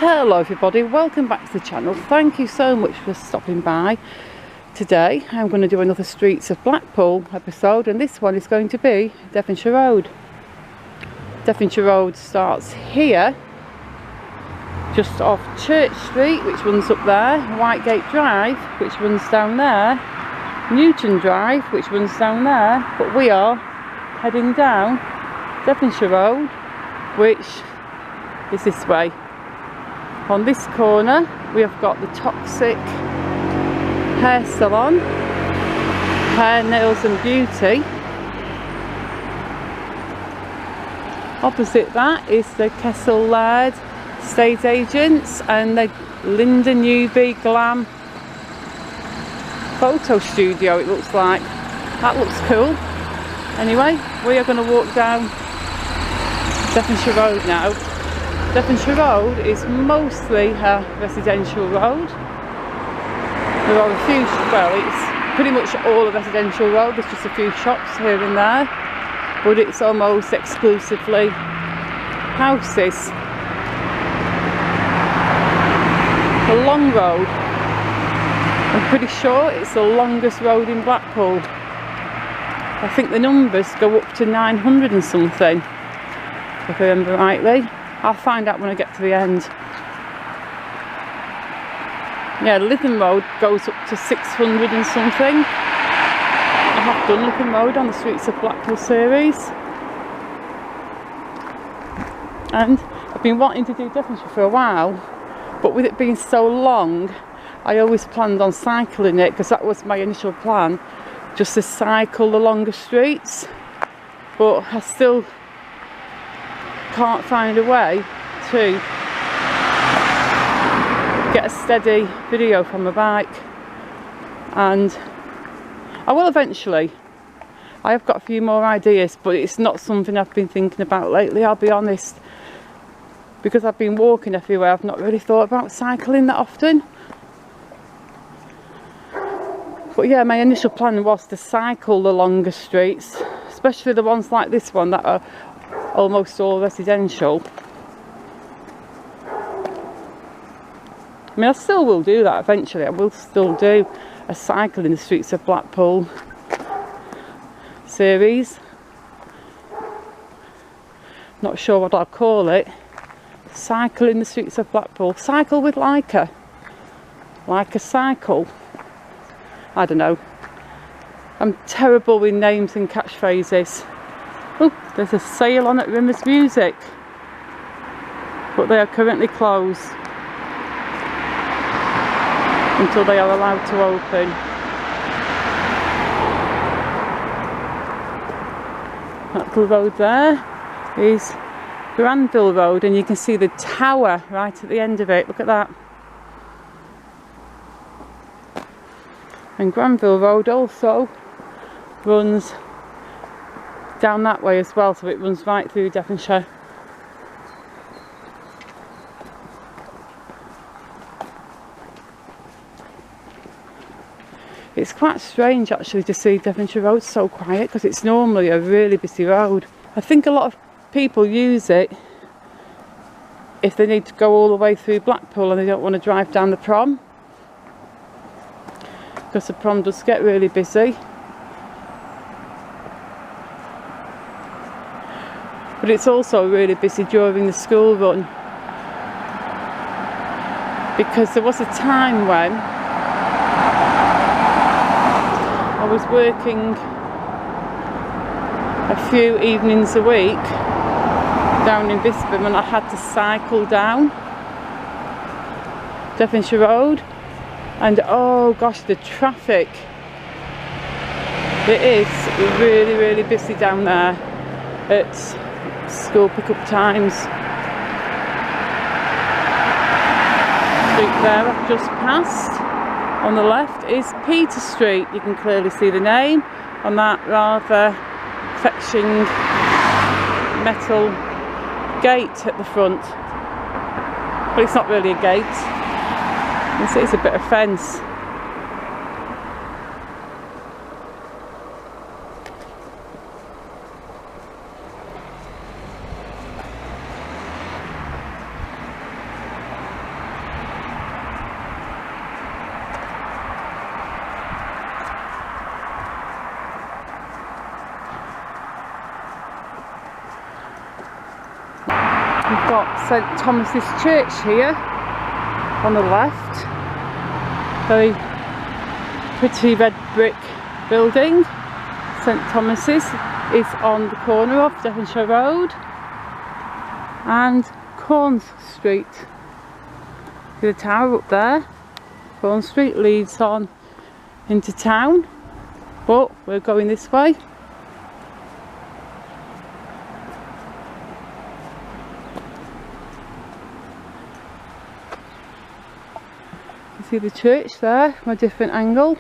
Hello everybody, welcome back to the channel. Thank you so much for stopping by. Today I'm going to do another Streets of Blackpool episode, and this one is going to be Devonshire Road. Devonshire Road starts here, just off Church Street, which runs up there, Whitegate Drive, which runs down there, Newton Drive, which runs down there, but we are heading down Devonshire Road, which is this way. On this corner we have got the Toxic Hair Salon, Hair, Nails and Beauty. Opposite that is the Kessel Laird Estate Agents and the Linda Newby Glam Photo Studio, it looks like. That looks cool. Anyway, we are going to walk down Devonshire Road now. Devonshire Road is mostly a residential road. There are a few, well, it's pretty much all a residential road. There's just a few shops here and there, but it's almost exclusively houses. A long road. I'm pretty sure it's the longest road in Blackpool. I think the numbers go up to 900 and something, if I remember rightly. I'll find out when I get to the end. Yeah, Lytham Road goes up to 600 and something. I have done Lytham Road on the Streets of Blackpool series. And I've been wanting to do Devonshire for a while, but with it being so long, I always planned on cycling it, because that was my initial plan, just to cycle the longer streets. But I still can't find a way to get a steady video from a bike, and I will eventually. I have got a few more ideas, but it's not something I've been thinking about lately, I'll be honest, because I've been walking everywhere. I've not really thought about cycling that often. But yeah, my initial plan was to cycle the longer streets, especially the ones like this one that are almost all residential. I mean, I still will do that eventually. I will still do a cycle in the Streets of Blackpool series. Not sure what I'll call it. Cycle in the Streets of Blackpool. Cycle with Leica. Leica cycle. I don't know. I'm terrible with names and catchphrases. Oh, there's a sale on at Rimmer's Music, but they are currently closed until they are allowed to open. That little road there is Granville Road, and you can see the tower right at the end of it. Look at that. And Granville Road also runs down that way as well, so it runs right through Devonshire. It's quite strange actually to see Devonshire Road so quiet, because it's normally a really busy road. I think a lot of people use it if they need to go all the way through Blackpool and they don't want to drive down the prom, because the prom does get really busy. But it's also really busy during the school run, because there was a time when I was working a few evenings a week down in Bispham, and I had to cycle down Devonshire Road, and oh gosh, the traffic. It is really, really busy down there at school pick-up times. Street there I've just passed on the left is Peter Street. You can clearly see the name on that rather fetching metal gate at the front, but it's not really a gate. It's a bit of fence. got St Thomas's Church here on the left. Very pretty red brick building. St Thomas's is on the corner of Devonshire Road and Corn Street. See the tower up there? Corn Street leads on into town, but we're going this way. You see the church there from a different angle.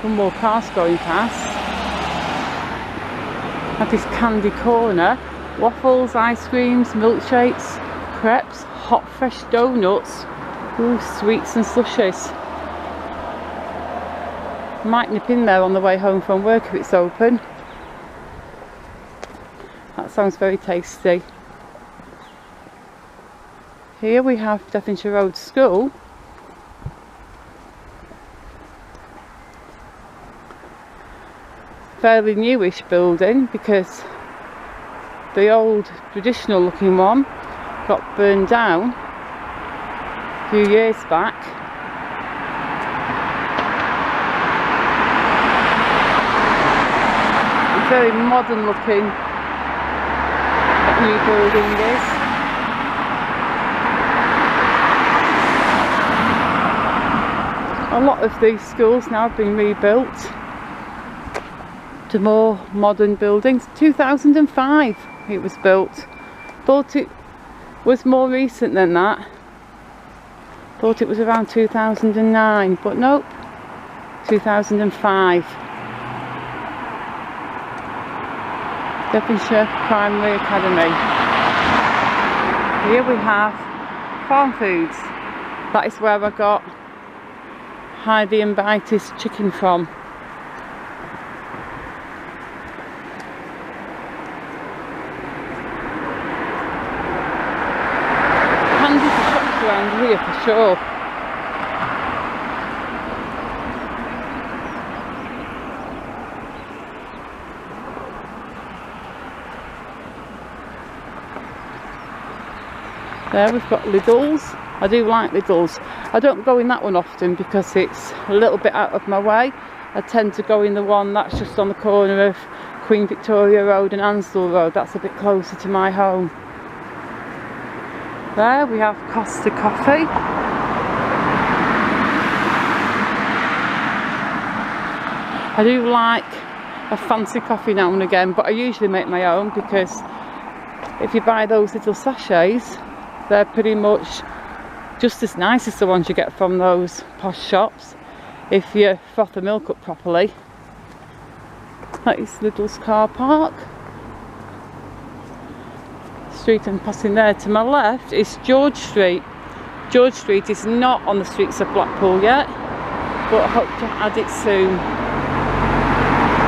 One more cars going past. At this candy corner, waffles, ice creams, milkshakes, crepes, hot fresh donuts, ooh, sweets and slushies. Might nip in there on the way home from work if it's open. That sounds very tasty. Here we have Devonshire Road School. Fairly newish building because the old traditional looking one got burned down a few years back. It's very modern looking, that new building is. A lot of these schools now have been rebuilt to more modern buildings. 2005 it was built. Thought it was more recent than that. Thought it was around 2009, but nope, 2005. Devonshire Primary Academy. Here we have Farm Foods. That is where I got Heidi and Bitey's chicken from. Around here for sure. There we've got Lidl's. I do like Lidl's. I don't go in that one often because it's a little bit out of my way. I tend to go in the one that's just on the corner of Queen Victoria Road and Ansdell Road. That's a bit closer to my home. There we have Costa Coffee. I do like a fancy coffee now and again, but I usually make my own because if you buy those little sachets, they're pretty much just as nice as the ones you get from those posh shops if you froth the milk up properly. That is Lidl's car park. Street I'm passing there to my left is George Street. George Street is not on the Streets of Blackpool yet, but I hope to add it soon.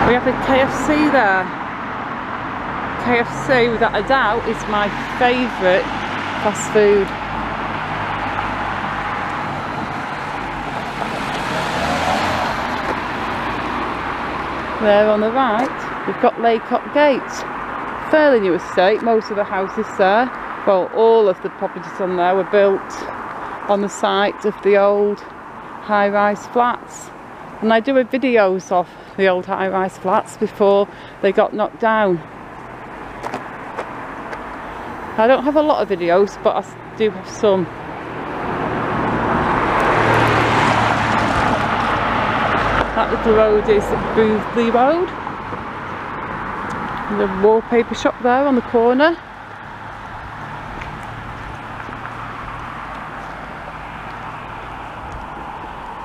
We have a KFC there. KFC, without a doubt, is my favourite fast food. There on the right, we've got Laycock Gate. Fairly new estate. Most of the houses there, well, all of the properties on there were built on the site of the old high-rise flats, and I do videos of the old high-rise flats before they got knocked down. I don't have a lot of videos, but I do have some. That little road is Boothby Road. The wallpaper shop there on the corner.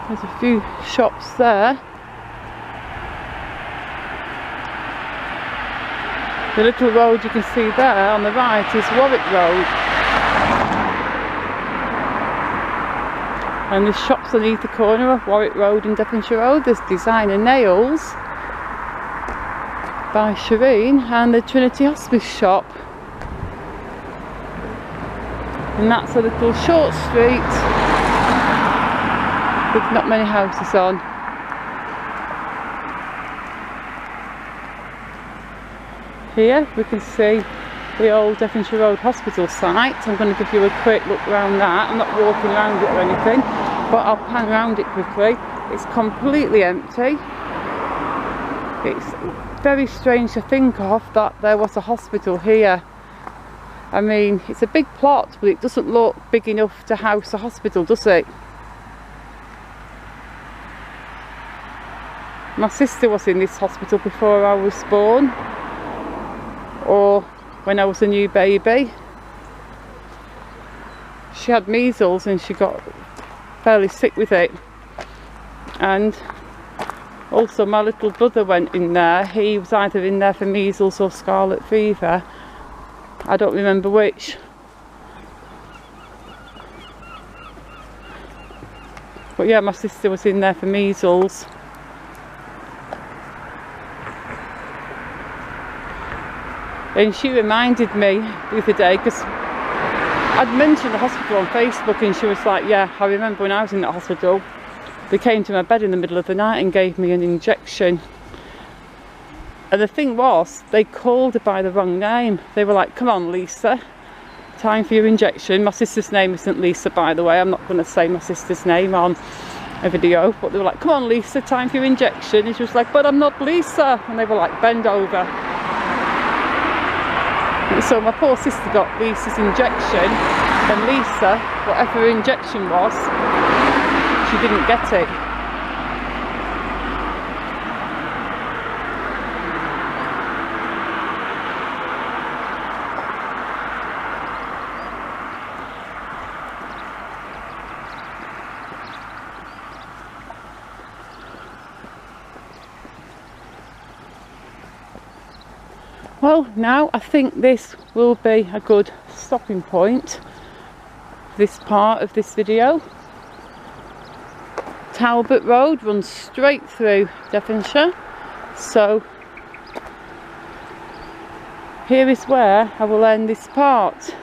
There's a few shops there. The little road you can see there on the right is Warwick Road. And the shops underneath the corner of Warwick Road and Devonshire Road. There's Designer Nails by Shireen and the Trinity Hospice shop, and that's a little short street with not many houses on. Here we can see the old Devonshire Road hospital site. I'm going to give you a quick look around that. I'm not walking around it or anything, but I'll pan around it quickly. It's completely empty. It's very strange to think of that there was a hospital here. I mean, it's a big plot, but it doesn't look big enough to house a hospital, does it? My sister was in this hospital before I was born, or when I was a new baby. She had measles and she got fairly sick with it. And also my little brother went in there. He was either in there for measles or scarlet fever. I don't remember which. But yeah, my sister was in there for measles. And she reminded me the other day, because I'd mentioned the hospital on Facebook, and she was like, yeah, I remember when I was in that hospital, they came to my bed in the middle of the night and gave me an injection. And the thing was, they called her by the wrong name. They were like, come on Lisa, time for your injection. My sister's name isn't Lisa, by the way. I'm not going to say my sister's name on a video, but they were like, come on Lisa, time for your injection. And she was like, but I'm not Lisa. And they were like, bend over. And so my poor sister got Lisa's injection, and Lisa, whatever her injection was, she didn't get it. Well, now I think this will be a good stopping point, this part of this video. Talbot Road runs straight through Devonshire, so here is where I will end this part.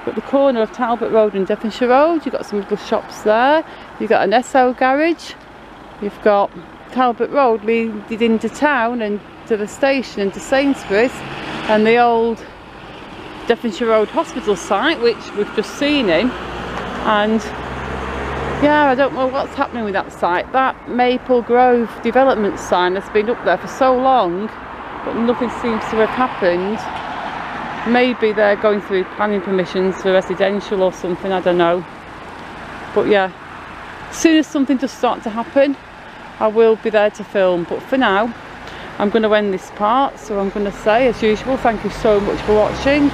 At the corner of Talbot Road and Devonshire Road, you've got some little shops there, you've got an Esso garage, you've got Talbot Road leading into town and to the station and to Sainsbury's, and the old Devonshire Road hospital site, which we've just seen in. And yeah, I don't know what's happening with that site. That Maple Grove development sign has been up there for so long, but nothing seems to have happened. Maybe they're going through planning permissions for residential or something, I don't know. But yeah, as soon as something does start to happen, I will be there to film. But for now, I'm going to end this part, so I'm going to say, as usual, thank you so much for watching.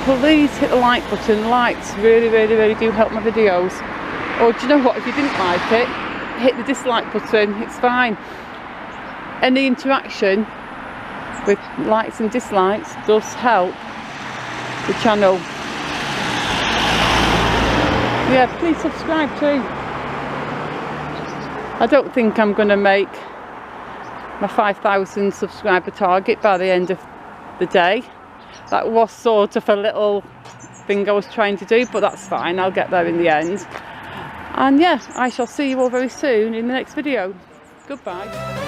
Please hit the like button. Likes really do help my videos. Or do you know what, if you didn't like it, hit the dislike button, it's fine. Any interaction with likes and dislikes does help the channel. Yeah, please subscribe too. I don't think I'm going to make my 5,000 subscriber target by the end of the day. That was sort of a little thing I was trying to do, but that's fine, I'll get there in the end. And yeah, I shall see you all very soon in the next video. Goodbye.